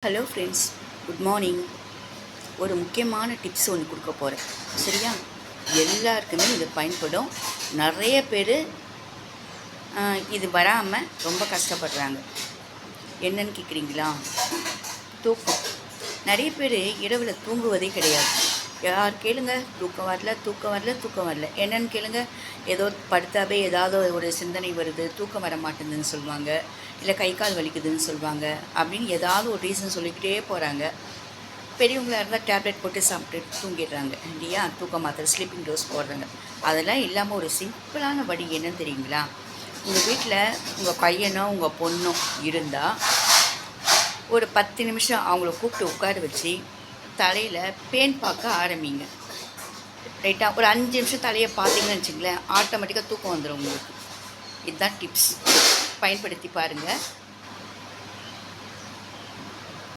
Hello friends, good morning. ஒரு முக்கியமான tips ஒன்று கொடுக்க போகிறேன். சரியா? எல்லாருக்குமே இது பயன்படும். நிறைய பேர் இது வராமல் ரொம்ப கஷ்டப்படுறாங்க. என்னன்னு கேட்குறீங்களா? தூக்கம். நிறைய பேர் இரவில் தூங்குவதே கிடையாது. யார் கேளுங்க, தூக்கம் வரல. என்னன்னு கேளுங்க, ஏதோ படுத்தாவே ஏதாவது ஒரு சிந்தனை வருது, தூக்கம் வர மாட்டேங்குதுன்னு சொல்லுவாங்க, இல்லை கை கால் வலிக்குதுன்னு சொல்லுவாங்க. அப்படின்னு ஏதாவது ஒரு ரீசன் சொல்லிக்கிட்டே போகிறாங்க. பெரியவங்களாக இருந்தால் டேப்லெட் போட்டு சாப்பிட்டு தூங்கிடுறாங்க இல்லையா? தூக்க மாத்திரை, ஸ்லீப்பிங் டோஸ் போடுறாங்க. அதெல்லாம் இல்லாமல் ஒரு சிம்பிளான வழி என்னன்னு தெரியுங்களா? உங்கள் வீட்டில் உங்கள் பையனோ உங்கள் பொண்ணோ இருந்தால் ஒரு 10 நிமிஷம் அவங்கள கூப்பிட்டு உட்கார வச்சு தலையில் பேன் பார்க்க ஆரம்பிங்க. ரைட்டாக ஒரு 5 நிமிஷம் தலையை பார்த்தீங்கன்னு வச்சுங்களேன், ஆட்டோமேட்டிக்காக தூக்கம் வந்துடும் உங்களுக்கு. இதுதான் டிப்ஸ். பயன்படுத்தி பாருங்கள்.